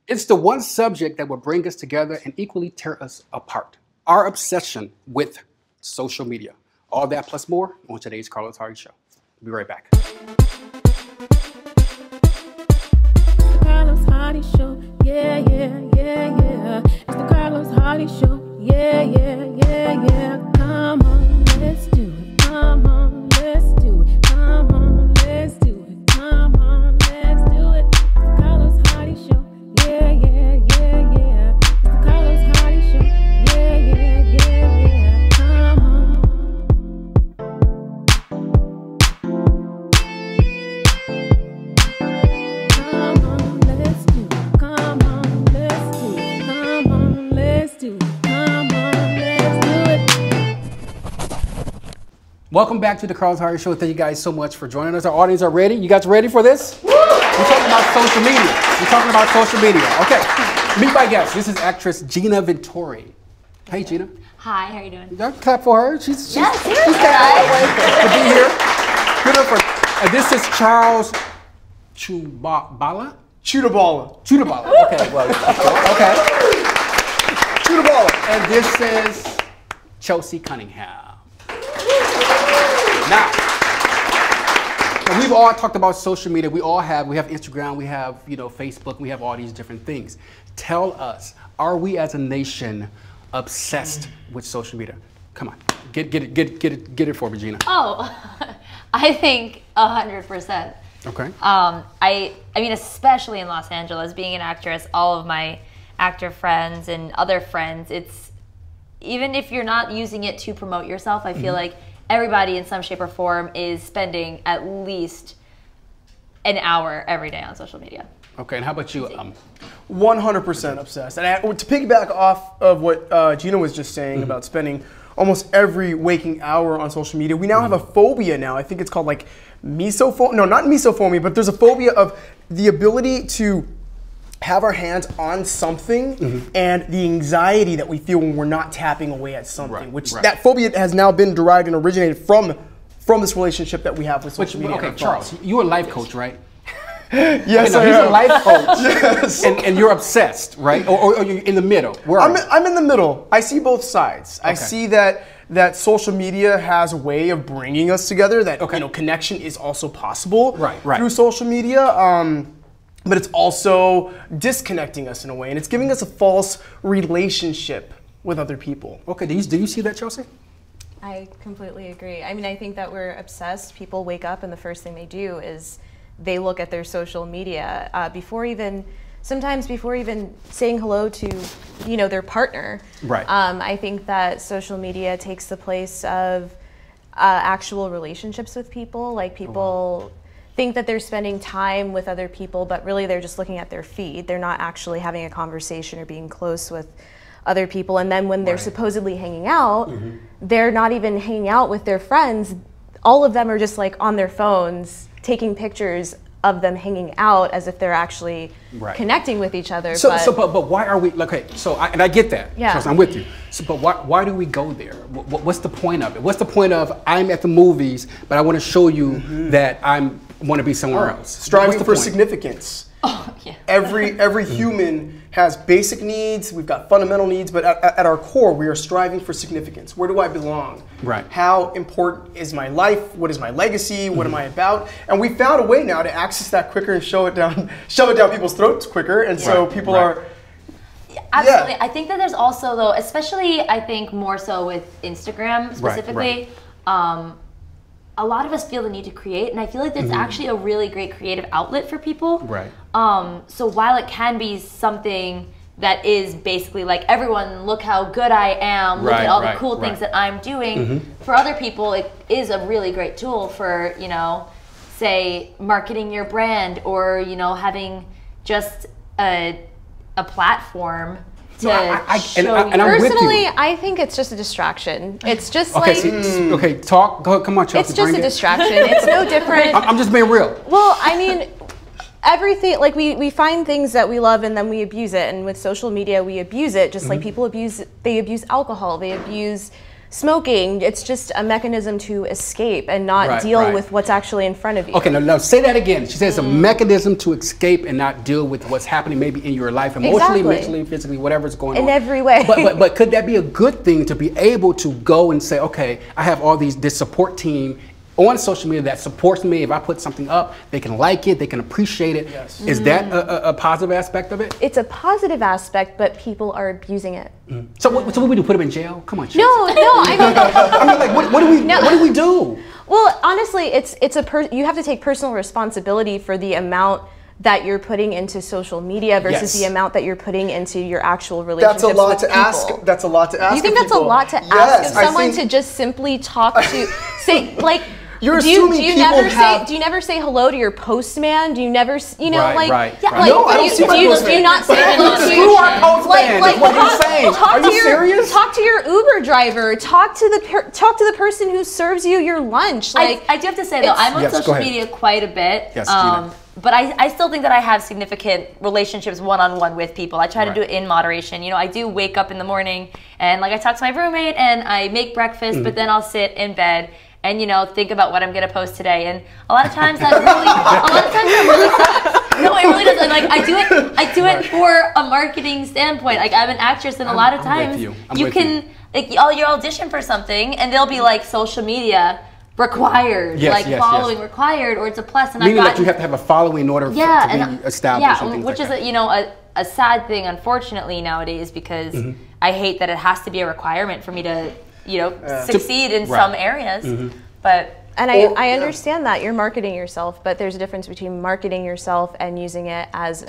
It's the one subject that will bring us together and equally tear us apart. Our obsession with social media. All that plus more on today's Carlos Hardy Show. We'll be right back. The Carlos Hardy Show. Yeah, yeah, yeah, yeah. It's the Carlos Hardy Show. Yeah, yeah, yeah, yeah. Come on, let's do it. Come on, let's do it. Come on, let's do it. Come on, let's do it. It's the Carlos Hardy Show. Yeah, yeah, yeah, yeah. It's the Carlos Hardy Show. Yeah, yeah, yeah, yeah. Come on. Come on, let's do it. Come on, let's do it. Come on, let's do it. Come on, let's do it. Welcome back to the Carlos Hardy Show. Thank you guys so much for joining us. Our audience are ready. You guys ready for this? We're talking about social media. We're talking about social media. Okay. Meet my guest. This is actress Gina Ventori. Hey, Gina. Hi, how are you doing? Clap for her. She's Yes, to be here. Good for. This is Charles Chudabala. Chudabala. Okay. Well, okay. Chudabala. And this is Chelsea Cunningham. Now, we've all talked about social media. We have Instagram, we have Facebook, we have all these different things. Tell us, are we as a nation obsessed with social media? Come on, get it for me, Gina. Oh, I think 100%. Okay. I mean, especially in Los Angeles, being an actress, all of my actor friends and other friends, it's even if you're not using it to promote yourself, I feel like everybody in some shape or form is spending at least an hour every day on social media. Okay, and how about you? 100% obsessed. And to piggyback off of what Gina was just saying about spending almost every waking hour on social media, we now have a phobia now. I think it's called like misophonia. No, not misophonia, but there's a phobia of the ability to have our hands on something and the anxiety that we feel when we're not tapping away at something, that phobia has now been derived and originated from this relationship that we have with social media. Okay, Charles, you're a life coach, right? Yes, okay, I am. He's a life coach, yes. and you're obsessed, right? Or you're in the middle. Where are you? I'm in the middle. I see both sides. Okay. I see that social media has a way of bringing us together. That connection is also possible through social media. But it's also disconnecting us in a way, and it's giving us a false relationship with other people. Okay, do you see that, Chelsea? I completely agree. I mean, I think that we're obsessed. People wake up and the first thing they do is they look at their social media sometimes before even saying hello to, their partner. Right. I think that social media takes the place of actual relationships with people. Like people think that they're spending time with other people, but really they're just looking at their feed. They're not actually having a conversation or being close with other people. And then when they're supposedly hanging out, they're not even hanging out with their friends. All of them are just like on their phones, taking pictures of them hanging out as if they're actually connecting with each other. But why are we, and I get that, yeah. I'm with you. So, but why do we go there? What's the point of it? What's the point of, I'm at the movies, but I want to show you that I want to be somewhere else? Striving for significance. Oh, yeah. Every human has basic needs, we've got fundamental needs, but at our core, we are striving for significance. Where do I belong? Right. How important is my life? What is my legacy? What am I about? And we found a way now to access that quicker and shove it down people's throats quicker, and so people are... Absolutely. I think that there's also, though, especially I think more so with Instagram specifically, a lot of us feel the need to create, and I feel like that's actually a really great creative outlet for people. Right. So while it can be something that is basically like, everyone, look how good I am, look at all the cool things that I'm doing, for other people it is a really great tool for, say, marketing your brand, or, having just a platform to show and I'm with you. Personally, I think it's just a distraction. It's just come on, Chelsea. It's just a distraction. It's no different. I'm just being real. Well, I mean, everything, like we find things that we love and then we abuse it. And with social media, we abuse it just like people abuse alcohol. They abuse smoking. It's just a mechanism to escape and not deal with what's actually in front of you. Okay, now say that again. She says it's a mechanism to escape and not deal with what's happening maybe in your life, emotionally, mentally, physically, whatever's going on. In every way. But could that be a good thing to be able to go and say, okay, I have this support team on social media that supports me. If I put something up, they can like it, they can appreciate it. Yes. Is that a positive aspect of it? It's a positive aspect, but people are abusing it. So what do we do? Put them in jail? Come on, No, I mean, I mean, like, what do we do? Well, honestly, you have to take personal responsibility for the amount that you're putting into social media versus the amount that you're putting into your actual relationships with people. That's a lot to ask. That's a lot to ask. You think that's a lot to ask of someone to just simply talk to, say, like, do you never say hello to your postman? Do you never, you know, do you not say hello to our postman? Like, what are you saying? Are you serious? Talk to your Uber driver. Talk to the person who serves you your lunch. Like, I do have to say though, I'm on social media quite a bit. Yes, Gina. But I still think that I have significant relationships one-on-one with people. I try to do it in moderation. You know, I do wake up in the morning and like I talk to my roommate and I make breakfast, but then I'll sit in bed and, you know, think about what I'm going to post today. And a lot of times that really sucks. No, it really doesn't. Like I do it for a marketing standpoint. Like I'm an actress and a lot of times you can, like, you audition for something and they'll be like social media required, following required, or it's a plus. And meaning that you have to have a following in order to be established. Yeah, which is a sad thing, unfortunately, nowadays, because I hate that it has to be a requirement for me to, you know, succeed in some areas. But I understand that you're marketing yourself, but there's a difference between marketing yourself and using it as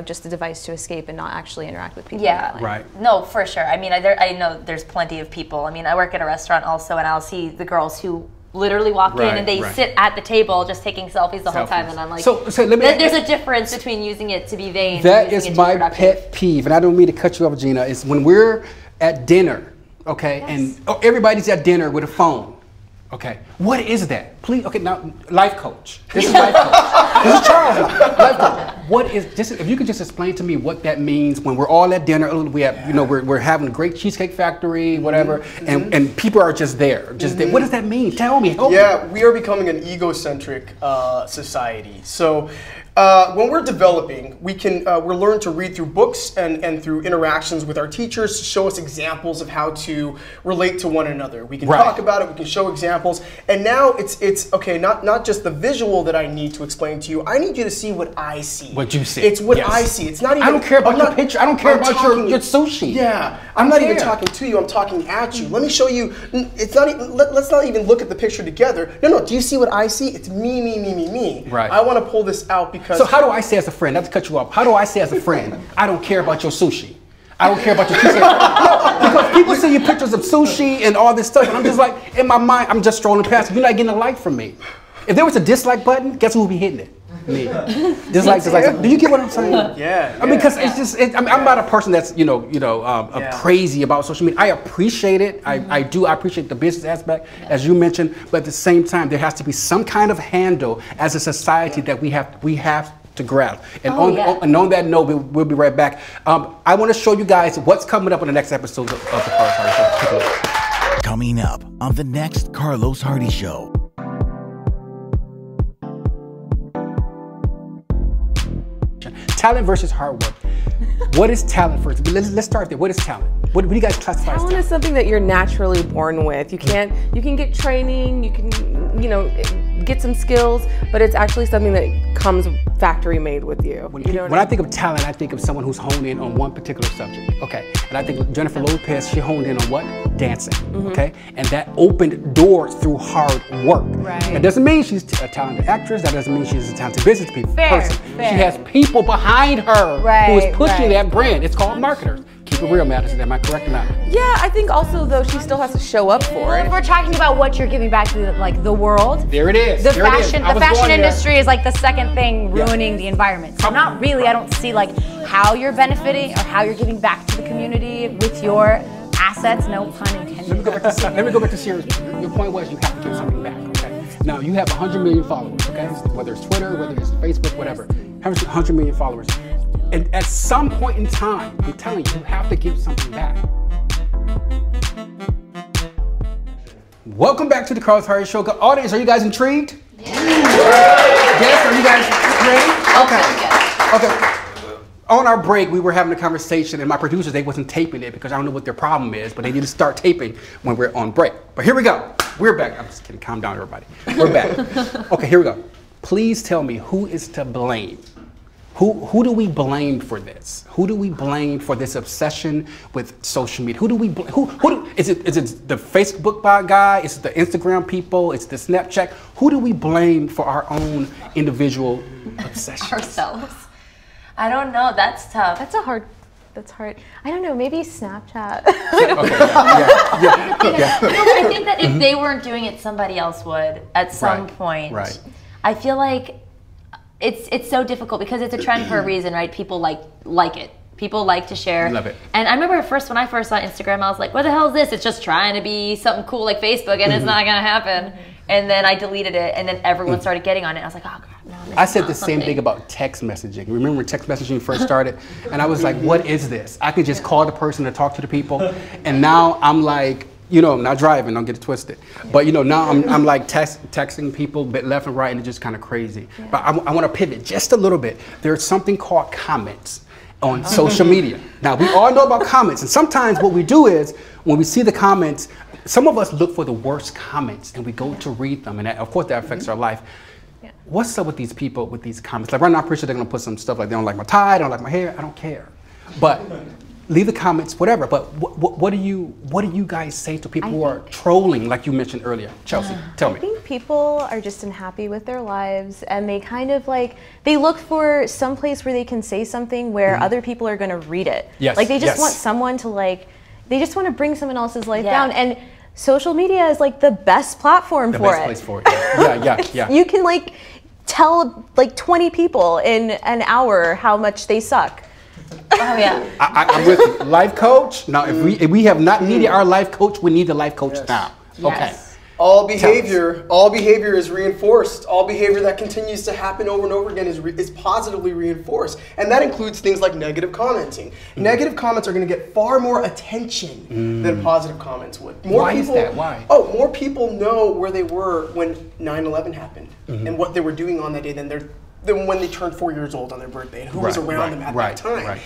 just a device to escape and not actually interact with people. Yeah, right. No, for sure. I mean, I know there's plenty of people. I mean, I work at a restaurant also, and I'll see the girls who literally walk in and they sit at the table just taking selfies the whole time, and I'm like, so let me, there's a difference between using it to be vain. That is my pet peeve, and I don't mean to cut you off, Gina. Is when we're at dinner, and everybody's at dinner with a phone. Okay, what is that? Please, okay, now, life coach. This is life coach. This is Charles, life coach. What is this? If you could just explain to me what that means when we're all at dinner. We have, we're having a great Cheesecake Factory, whatever, and people are just there, there. What does that mean? Tell me. Help me. We are becoming an egocentric society. So. When we're developing, we're learning to read through books and through interactions with our teachers to show us examples of how to relate to one another. We can talk about it, we can show examples, and now it's okay, not just the visual that I need to explain to you, I need you to see what I see. What you see. It's what I see. It's not even, I don't care about your picture, I don't care about your sushi. Yeah, I'm not even talking to you, I'm talking at you. Let me show you, it's not even, let's not even look at the picture together. No, do you see what I see? It's me. Right. I want to pull this out because... So how do I say as a friend, not to cut you off, how do I say as a friend, I don't care about your sushi? I don't care about your cheesecake. Because people see your pictures of sushi and all this stuff, and I'm just like, in my mind, I'm just strolling past. You're not getting a like from me. If there was a dislike button, guess who would be hitting it? Me. Dislike. Do you get what I'm saying? Yeah. I mean, because it's just, I'm not a person that's, crazy about social media. I appreciate it. I appreciate the business aspect, as you mentioned, but at the same time, there has to be some kind of handle as a society that we have to grab. And on that note, we'll be right back. I want to show you guys what's coming up in the next episode of the Carlos Hardy Show. Coming up on the next Carlos Hardy Show. Talent versus hard work. What is talent first? Let's start there. What is talent? What do you guys classify as talent? Talent is something that you're naturally born with. You can get training, you can, get some skills, but it's actually something that comes factory made with you. When I think of talent, I think of someone who's honed in on one particular subject. Okay, and I think Jennifer Lopez, she honed in on what? Dancing. Okay, and that opened doors through hard work. Right. That doesn't mean she's a talented actress. That doesn't mean she's a talented business person. Fair. She has people behind her who is pushing that brand. It's called marketers. Keep it real, Madison. Am I correct or not? Yeah, I think also though she still has to show up for it. If we're talking about what you're giving back to the world, there it is. The fashion industry is like the second thing ruining the environment. So not really. I don't see like how you're benefiting or how you're giving back to the community with your assets. No pun intended. Let me go back to serious. Your point was you have to give something back. Okay. Now you have 100 million followers. Okay. Whether it's Twitter, whether it's Facebook, whatever. 100 million followers. And at some point in time, I'm telling you, you have to give something back. Welcome back to the Carlos Hardy Show. Audience, are you guys intrigued? Yes, are you guys ready? Okay. On our break, we were having a conversation, and my producers, they wasn't taping it because I don't know what their problem is, but they need to start taping when we're on break. But here we go. We're back. I'm just kidding. Calm down, everybody. We're back. Okay, here we go. Please tell me who is to blame. Who do we blame for this? Who do we blame for this obsession with social media? Who do we is it the Facebook guy? Is it the Instagram people? It's the Snapchat? Who do we blame for our own individual obsession? Ourselves. I don't know. That's tough. That's hard. I don't know. Maybe Snapchat. Okay. Yeah. I think that if they weren't doing it, somebody else would at some point. Right. I feel like it's so difficult because it's a trend for a reason, right? People like it. People like to share. Love it. And I remember when I first saw Instagram, I was like, what the hell is this? It's just trying to be something cool like Facebook, and it's not going to happen. And then I deleted it, and then everyone started getting on it. I was like, oh, God, no. I said the same thing about text messaging. Remember when text messaging first started? And I was like, what is this? I could just call the person to talk to the people. And now I'm like, I'm not driving, don't get it twisted. But now I'm like texting people a bit left and right, and it's just kind of crazy. Yeah. But I want to pivot just a little bit. There's something called comments on social media. Now, we all know about comments, and sometimes what we do is, when we see the comments, some of us look for the worst comments, and we go to read them, and of course that affects our life. Yeah. What's up with these people with these comments? Like right now, I'm pretty sure they're gonna put some stuff like they don't like my tie, they don't like my hair, I don't care. But leave the comments, whatever. But what do you guys say to people who are trolling, like you mentioned earlier? Chelsea, tell me. I think people are just unhappy with their lives, and they kind of they look for some place where they can say something where other people are going to read it. Yes. Like they just want someone to they just want to bring someone else's life down. And social media is the best platform for it. The best place for it. Yeah. You can tell 20 people in an hour how much they suck. Oh yeah. I'm with you. Life coach. Now, if we have not needed our life coach, we need the life coach now. Okay. Yes. All behavior is reinforced. All behavior that continues to happen over and over again is positively reinforced. And that includes things like negative commenting. Negative comments are going to get far more attention than positive comments would. Why is that? Why? Oh, more people know where they were when 9/11 happened and what they were doing on that day than when they turned 4 years old on their birthday and who was around them at that time. Right.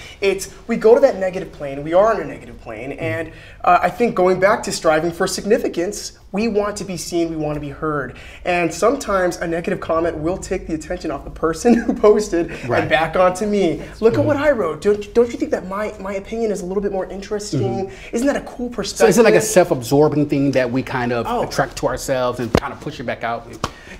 We go to that negative plane, we are on a negative plane, and I think going back to striving for significance, we want to be seen, we want to be heard. And sometimes a negative comment will take the attention off the person who posted and back onto me. Look at what I wrote. Don't you think that my opinion is a little bit more interesting? Isn't that a cool perspective? So is it like a self-absorbing thing that we kind of attract to ourselves and kind of push it back out?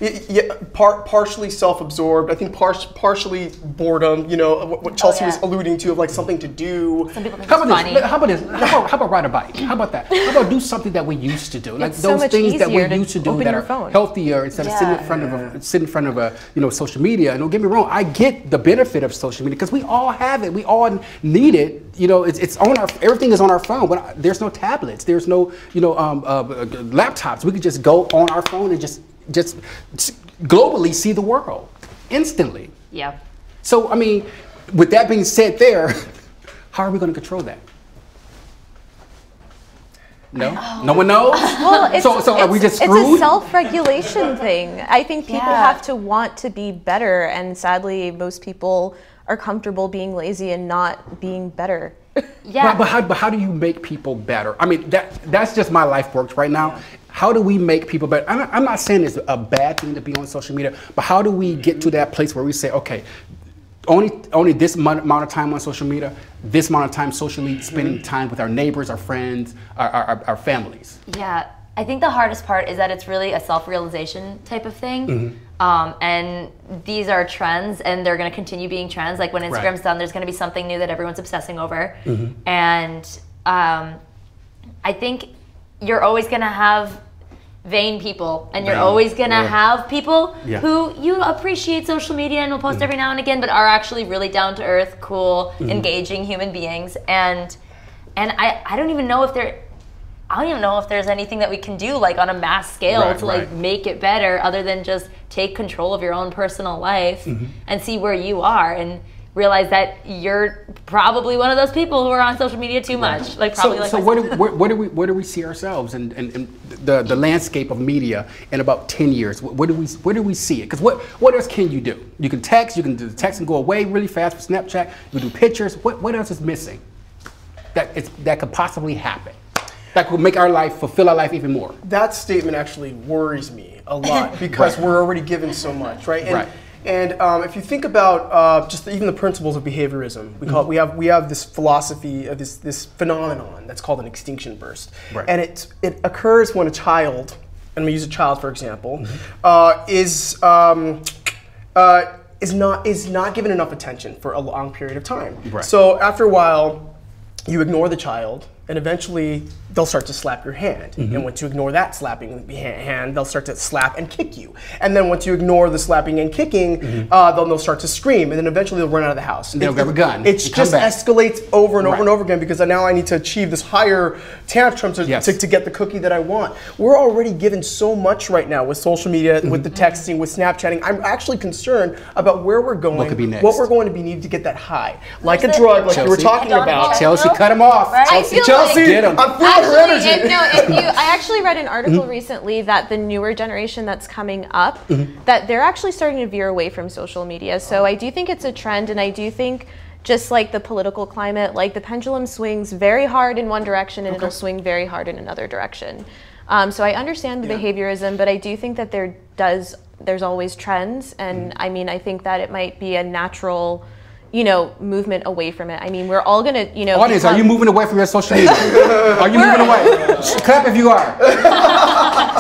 Yeah, partially self-absorbed. I think partially boredom. What Chelsea was alluding to of something to do. Some people think it's funny. How about this? How about ride a bike? How about that? How about do something that we used to do? Like those things that we used to do that are healthier instead of sitting in front of a social media. And don't get me wrong, I get the benefit of social media because we all have it. We all need it. It's on everything is on our phone. There's no tablets. There's no laptops. We could just go on our phone and just globally see the world instantly. Yeah. So, I mean, with that being said there, how are we going to control that? No? No one knows? Well, so are we just screwed? It's a self-regulation thing. I think people have to want to be better, and sadly, most people are comfortable being lazy and not being better. Yeah. But how do you make people better? I mean, that's just my life works right now. Yeah. How do we make people better? I'm not saying it's a bad thing to be on social media, but how do we get to that place where we say, okay, only this amount of time on social media, this amount of time socially, spending time with our neighbors, our friends, our families? Yeah, I think the hardest part is that it's really a self-realization type of thing. And these are trends, and they're going to continue being trends. Like when Instagram's done, there's going to be something new that everyone's obsessing over. And I think you're always going to have vain people, and you're always going to have people who you appreciate social media and will post every now and again, but are actually really down to earth, cool, engaging human beings. And I don't even know if there's anything that we can do on a mass scale to make it better, other than just take control of your own personal life and see where you are. And realize that you're probably one of those people who are on social media too much. Like probably so where do we see ourselves in the landscape of media in about 10 years? Where do we see it? Because what else can you do? You can text, you can do the text and go away really fast for Snapchat, you can do pictures. What else is missing that could possibly happen? That would make our life, fulfill our life even more. That statement actually worries me a lot because we're already given so much, right? And if you think about just even the principles of behaviorism, we have this philosophy of this phenomenon that's called an extinction burst, and it occurs when a child, and I'm gonna use a child for example, is not given enough attention for a long period of time. So after a while, you ignore the child, and eventually they'll start to slap your hand. And once you ignore that slapping hand, they'll start to slap and kick you. And then once you ignore the slapping and kicking, then they'll start to scream, and then eventually they'll run out of the house. And they'll grab a gun. It just escalates over and over and over again because now I need to achieve this higher tantrum to get the cookie that I want. We're already given so much right now with social media, with the texting, with Snapchatting. I'm actually concerned about where we're going, what could be next. What we're going to be needing to get that high. Like a drug, like you were talking about. Chelsea, cut him off. Chelsea, get him. I'm feeling her energy. I actually read an article recently that the newer generation that's coming up, that they're actually starting to veer away from social media. So I do think it's a trend, and I do think just like the political climate, like the pendulum swings very hard in one direction and it'll swing very hard in another direction. So I understand the behaviorism, but I do think that there's always trends, and I mean, I think that it might be a natural, movement away from it. I mean, we're all gonna, Audience, are you moving away from your social media? Are you moving away? Clap if you are.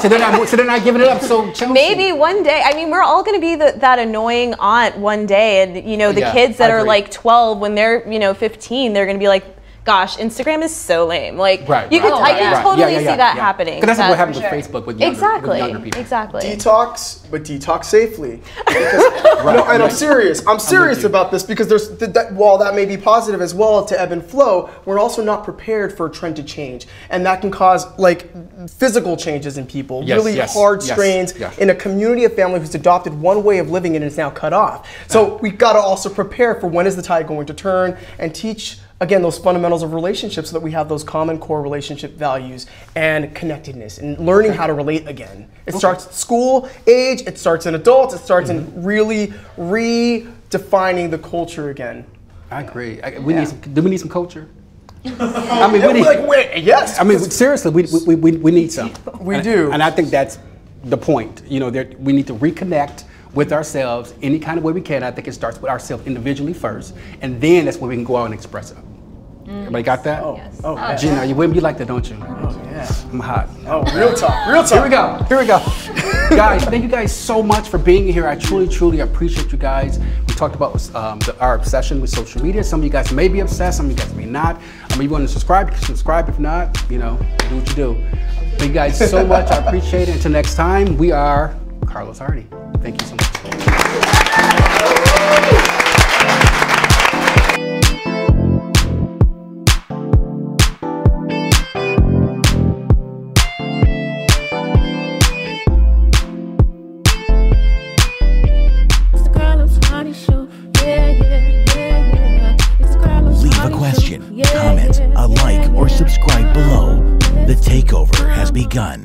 So they're not giving it up. So Chelsea. Maybe one day. I mean, we're all gonna be that annoying aunt one day, and the kids that are like 12 when they're 15, they're gonna be like, gosh, Instagram is so lame. Like, I can totally see that happening. Because that's what happens with Facebook with younger people. Exactly. Detox, but detox safely. And I'm serious. I'm serious about this because there's while that may be positive as well to ebb and flow, we're also not prepared for a trend to change, and that can cause like physical changes in people, hard strains in a community of family who's adopted one way of living and is now cut off. So we've got to also prepare for when is the tide going to turn and teach. Again, those fundamentals of relationships so that we have those common core relationship values and connectedness and learning how to relate again. It starts at school age, it starts in adults, it starts in really redefining the culture again. I agree. Do we need some culture? I mean, yes. I mean, seriously, we need some. We do. And I think that's the point. We need to reconnect with ourselves any kind of way we can. I think it starts with ourselves individually first, and then that's when we can go out and express it. Everybody got that? Yes. Gina, you like that, don't you? Oh, yeah. I'm hot. Oh, real talk. Here we go. Guys, thank you guys so much for being here. I truly appreciate you guys. We talked about our obsession with social media. Some of you guys may be obsessed, some of you guys may not. You want to subscribe, you can subscribe. If not, do what you do. Thank you guys so much. I appreciate it. Until next time, we are Carlos Hardy. Thank you so much. Leave a question, comment, a like, or subscribe below. The takeover has begun.